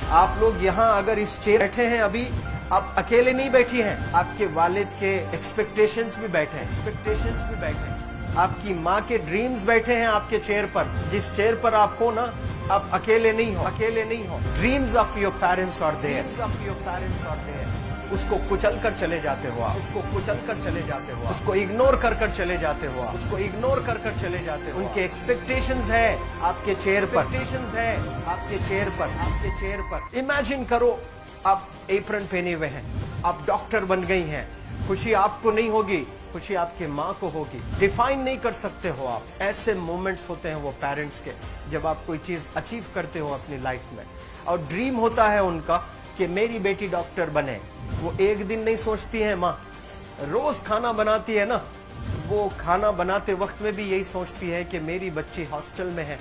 आप लोग यहाँ अगर इस चेयर बैठे हैं अभी, आप अकेले नहीं बैठी हैं, आपके वालिद के एक्सपेक्टेशंस भी बैठे हैं, आपकी माँ के ड्रीम्स बैठे हैं आपके चेयर पर। जिस चेयर पर आप हो ना, आप अकेले नहीं हो। Dreams of your parents are there. उसको कुचल कर चले जाते हो आप, उसको इग्नोर कर चले जाते हो आप, उनके एक्सपेक्टेशंस है आपके चेयर पर। इमेजिन करो आप एप्रन पहने हुए हैं, आप डॉक्टर बन गई हैं, खुशी आपको नहीं होगी, खुशी आपके माँ को होगी। डिफाइन नहीं कर सकते हो आप। ऐसे मोमेंट्स होते हैं वो पेरेंट्स के, जब आप कोई चीज अचीव करते हो अपनी लाइफ में, और ड्रीम होता है उनका कि मेरी बेटी डॉक्टर बने। वो एक दिन नहीं सोचती है माँ, रोज खाना बनाती है ना, वो खाना बनाते वक्त में भी यही सोचती है कि मेरी बच्ची हॉस्टल में है,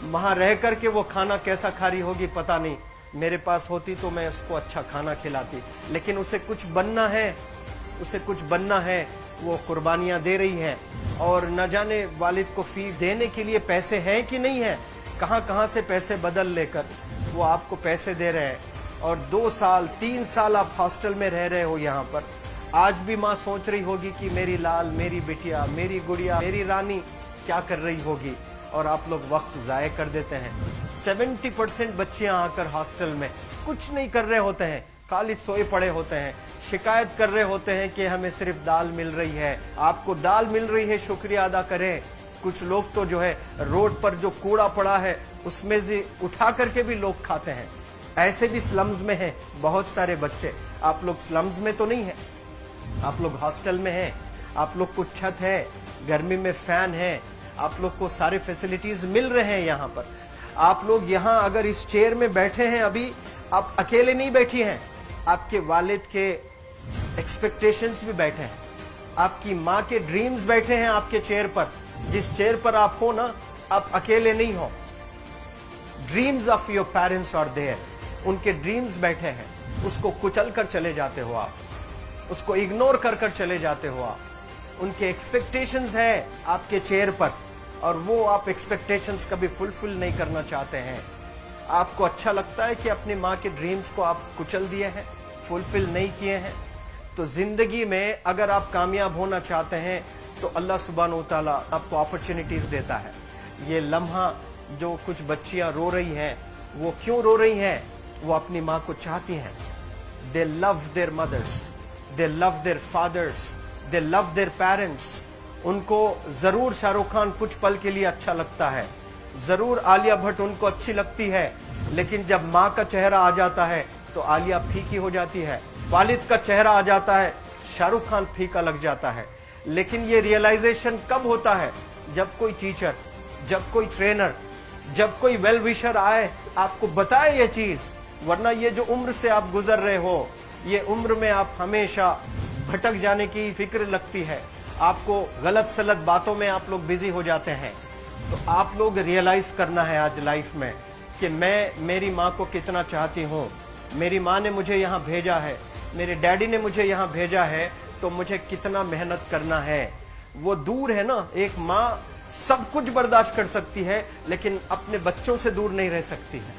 वहां रह करके वो खाना कैसा खा रही होगी पता नहीं, मेरे पास होती तो मैं उसको अच्छा खाना खिलाती। लेकिन उसे कुछ बनना है, वो कुर्बानियां दे रही है, और न जाने वालिद को फीड देने के लिए पैसे हैं कि नहीं है, कहां से पैसे बदल लेकर वो आपको पैसे दे रहे हैं। और 2 साल 3 साल आप हॉस्टल में रह रहे हो यहाँ पर। आज भी माँ सोच रही होगी कि मेरी लाल, मेरी बिटिया, मेरी गुड़िया, मेरी रानी क्या कर रही होगी, और आप लोग वक्त जाये कर देते हैं। 70% बच्चियां आकर हॉस्टल में कुछ नहीं कर रहे होते हैं, खाली सोए पड़े होते हैं, शिकायत कर रहे होते हैं कि हमें सिर्फ दाल मिल रही है। आपको दाल मिल रही है, शुक्रिया अदा करें। कुछ लोग तो जो है रोड पर जो कूड़ा पड़ा है उसमें से उठा करके भी लोग खाते हैं। ऐसे भी स्लम्स में हैं बहुत सारे बच्चे। आप लोग स्लम्स में तो नहीं है, आप लोग हॉस्टल में हैं, आप लोग को छत है, गर्मी में फैन है, आप लोग को सारे फैसिलिटीज मिल रहे हैं यहाँ पर। आप लोग यहाँ अगर इस चेयर में बैठे हैं अभी, आप अकेले नहीं बैठी हैं, आपके वालिद के एक्सपेक्टेशंस भी बैठे हैं, आपकी माँ के ड्रीम्स बैठे हैं आपके चेयर पर। जिस चेयर पर आप हो ना, आप अकेले नहीं हो। Dreams of your parents are there. उनके ड्रीम्स बैठे हैं, उसको कुचल कर चले जाते हो आप, उसको इग्नोर कर चले जाते हो आप। उनके एक्सपेक्टेशंस है आपके चेयर पर, और वो आप एक्सपेक्टेशंस कभी फुलफिल नहीं करना चाहते हैं। आपको अच्छा लगता है कि अपनी माँ के ड्रीम्स को आप कुचल दिए हैं, फुलफिल नहीं किए हैं। तो जिंदगी में अगर आप कामयाब होना चाहते हैं तो अल्लाह सुब्हानहू व तआला आपको अपॉर्चुनिटीज देता है। ये लम्हा जो कुछ बच्चियां रो रही हैं, वो क्यों रो रही हैं? वो अपनी माँ को चाहती हैं। They love their mothers, they love their fathers, they love their parents. उनको जरूर शाहरुख खान कुछ पल के लिए अच्छा लगता है, जरूर आलिया भट्ट उनको अच्छी लगती है, लेकिन जब माँ का चेहरा आ जाता है तो आलिया फीकी हो जाती है। वालिद का चेहरा आ जाता है, शाहरुख खान फीका लग जाता है। लेकिन ये रियलाइजेशन कब होता है? जब कोई टीचर, जब कोई ट्रेनर, जब कोई वेल विशर आए, आपको बताए ये चीज। वरना ये जो उम्र से आप गुजर रहे हो, ये उम्र में आप हमेशा भटक जाने की फिक्र लगती है, आपको गलत सलत बातों में आप लोग बिजी हो जाते हैं। तो आप लोग रियलाइज करना है आज लाइफ में कि मैं मेरी माँ को कितना चाहती हूँ। मेरी माँ ने मुझे यहाँ भेजा है, मेरे डैडी ने मुझे यहाँ भेजा है, तो मुझे कितना मेहनत करना है। वो दूर है ना, एक माँ सब कुछ बर्दाश्त कर सकती है, लेकिन अपने बच्चों से दूर नहीं रह सकती है।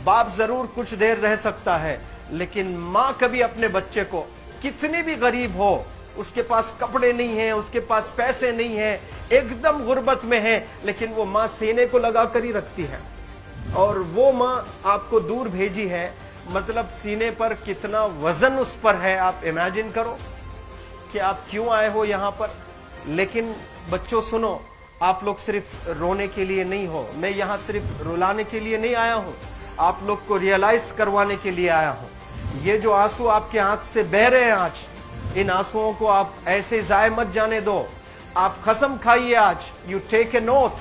बाप जरूर कुछ देर रह सकता है, लेकिन माँ कभी अपने बच्चे को, कितनी भी गरीब हो, उसके पास कपड़े नहीं है, उसके पास पैसे नहीं है, एकदम गुर्बत में है, लेकिन वो माँ सीने को लगा कर ही रखती है। और वो माँ आपको दूर भेजी है, मतलब सीने पर कितना वजन उस पर है। आप इमेजिन करो कि आप क्यों आए हो यहाँ पर। लेकिन बच्चों सुनो, आप लोग सिर्फ रोने के लिए नहीं हो, मैं यहाँ सिर्फ रुलाने के लिए नहीं आया हूँ, आप लोग को रियलाइज करवाने के लिए आया हूँ। ये जो आंसू आपके आंख से बह रहे हैं आज, इन आंसुओं को आप ऐसे जाए मत जाने दो। आप कसम खाइए आज, you take a note,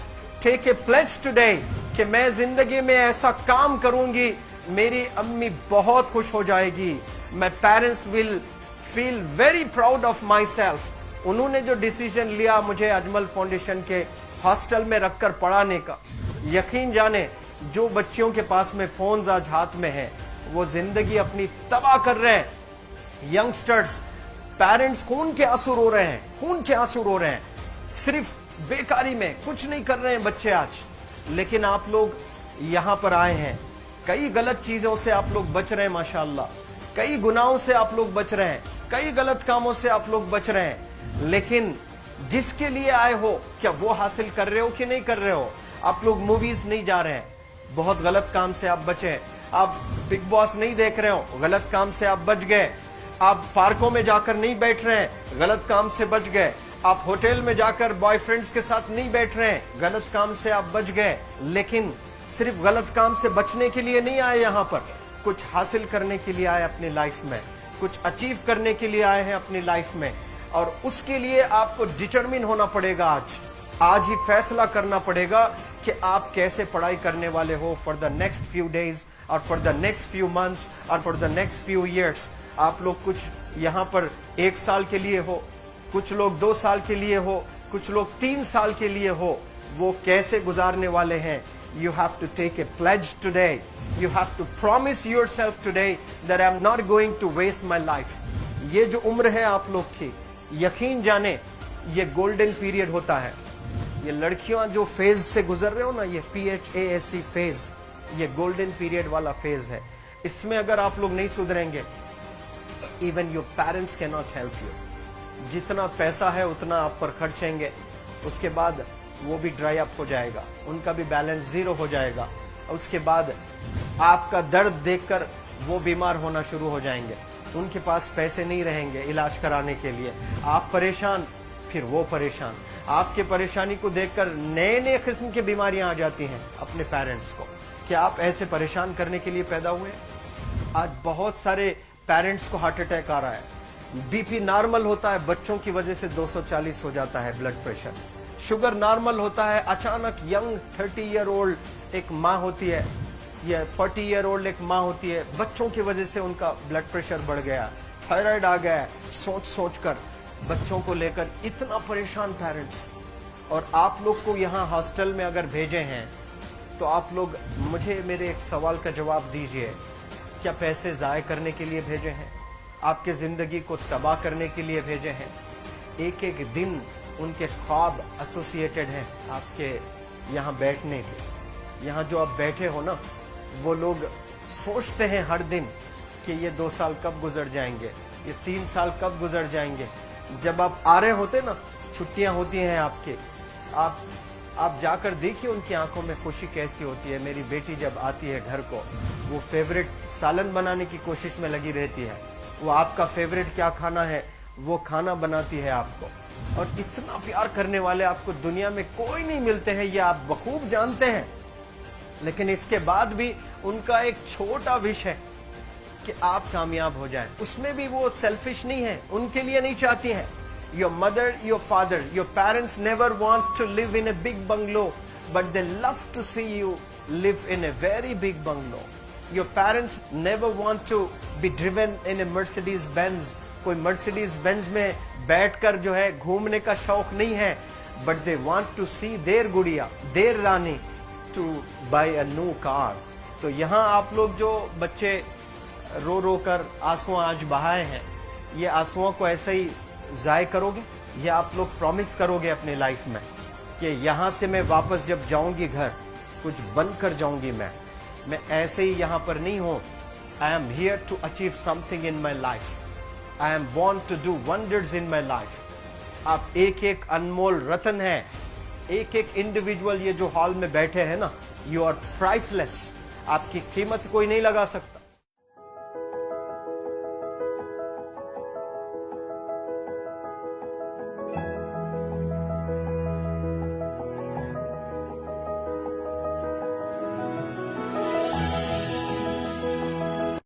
take a pledge today, कि मैं जिंदगी में ऐसा काम करूंगी, मेरी अम्मी बहुत खुश हो जाएगी। My parents will feel very proud of my self. उन्होंने जो डिसीजन लिया मुझे अजमल फाउंडेशन के हॉस्टल में रखकर पढ़ाने का, यकीन जाने जो बच्चियों के पास में फोन्स आज हाथ में है, वो जिंदगी अपनी तबाह कर रहे हैं। यंगस्टर्स, पेरेंट्स खून के आंसू रो रहे हैं, खून के आंसू रो रहे हैं, सिर्फ बेकारी में कुछ नहीं कर रहे हैं बच्चे आज। लेकिन आप लोग यहाँ पर आए हैं, कई गलत चीजों से आप लोग बच रहे हैं माशाअल्लाह, कई गुनाहों से आप लोग बच रहे हैं, कई गलत कामों से आप लोग बच रहे हैं, लेकिन जिसके लिए आए हो क्या वो हासिल कर रहे हो कि नहीं कर रहे हो? आप लोग मूवीज नहीं जा रहे हैं, बहुत गलत काम से आप बचे। आप बिग बॉस नहीं देख रहे हो, गलत काम से आप बच गए। आप पार्कों में जाकर नहीं बैठ रहे हैं, गलत काम से बच गए। आप होटल में जाकर बॉयफ्रेंड्स के साथ नहीं बैठ रहे हैं, गलत काम से आप बच गए। लेकिन सिर्फ गलत काम से बचने के लिए नहीं आए यहाँ पर, कुछ हासिल करने के लिए आए अपनी लाइफ में, कुछ अचीव करने के लिए आए हैं अपनी लाइफ में। और उसके लिए आपको डिटरमिन होना पड़ेगा। आज ही फैसला करना पड़ेगा कि आप कैसे पढ़ाई करने वाले हो for the next few days और for the next few months और for the next few years. आप लोग कुछ यहाँ पर 1 साल के लिए हो, कुछ लोग 2 साल के लिए हो, कुछ लोग 3 साल के लिए हो। वो कैसे गुजारने वाले हैं? You have to take a pledge today. You have to promise yourself today that I'm not going to waste my life. ये जो उम्र है आप लोग की, यकीन जाने ये गोल्डन पीरियड होता है। ये लड़कियां जो फेज से गुजर रहे हो ना, ये PHASE फेज, ये गोल्डन पीरियड वाला फेज है। इसमें अगर आप लोग नहीं सुधरेंगे, even your parents can not help you. जितना पैसा है उतना आप पर खर्चेंगे, उसके बाद वो भी ड्राई अप हो जाएगा, उनका भी बैलेंस जीरो हो जाएगा। उसके बाद आपका दर्द देखकर वो बीमार होना शुरू हो जाएंगे, उनके पास पैसे नहीं रहेंगे इलाज कराने के लिए। आप परेशान, फिर वो परेशान। आपके परेशानी को देखकर नए नए किस्म की बीमारियां आ जाती हैं अपने पेरेंट्स को। क्या आप ऐसे परेशान करने के लिए पैदा हुए? आज बहुत सारे पेरेंट्स को हार्ट अटैक आ रहा है। बीपी नॉर्मल होता है, बच्चों की वजह से 240 हो जाता है ब्लड प्रेशर। शुगर नॉर्मल होता है, अचानक यंग 30 ईयर ओल्ड एक माँ होती है या 40 ईयर ओल्ड एक माँ होती है, बच्चों की वजह से उनका ब्लड प्रेशर बढ़ गया, थायराइड आ गया। सोच सोच कर बच्चों को लेकर इतना परेशान पेरेंट्स। और आप लोग को यहाँ हॉस्टल में अगर भेजे हैं तो आप लोग मुझे मेरे एक सवाल का जवाब दीजिए, क्या पैसे ज़ाय करने के लिए भेजे हैं? आपके ज़िंदगी को तबाह करने के लिए भेजे हैं? एक एक दिन उनके ख्वाब एसोसिएटेड हैं आपके यहाँ बैठने के। यहाँ जो आप बैठे हो ना, वो लोग सोचते हैं हर दिन कि ये 2 साल कब गुजर जाएंगे, ये 3 साल कब गुजर जाएंगे। जब आप आ रहे होते ना, छुट्टियां होती हैं आपके, आप जाकर देखिए उनकी आंखों में खुशी कैसी होती है। मेरी बेटी जब आती है घर को, वो फेवरेट सालन बनाने की कोशिश में लगी रहती है। वो आपका फेवरेट क्या खाना है वो खाना बनाती है आपको। और इतना प्यार करने वाले आपको दुनिया में कोई नहीं मिलते हैं, ये आप बखूब जानते हैं। लेकिन इसके बाद भी उनका एक छोटा विश है कि आप कामयाब हो जाएं। उसमें भी वो सेल्फिश नहीं है, उनके लिए नहीं चाहती हैं। Your mother, your father, your parents never want to live in a big bungalow, but they love to see you live in a very big bungalow. Your parents never want to be driven in a Mercedes Benz. कोई Mercedes Benz में बैठकर जो है घूमने का शौक नहीं है, but they want to see their गुड़िया, their Rani to buy a new car. तो यहाँ आप लोग जो बच्चे रो रो कर आंसू आज बहाए हैं, ये आंसुओं को ऐसे ही ज़ाय करोगे या आप लोग प्रॉमिस करोगे अपने लाइफ में कि यहाँ से मैं वापस जब जाऊंगी घर, कुछ बन कर जाऊंगी। मैं ऐसे ही यहाँ पर नहीं हूँ। I am here to achieve something in my life. I am born to do wonders in my life. आप एक एक अनमोल रतन है, एक एक इंडिविजुअल ये जो हॉल में बैठे हैं ना, यू आर प्राइसलेस। आपकी कीमत कोई नहीं लगा सकता।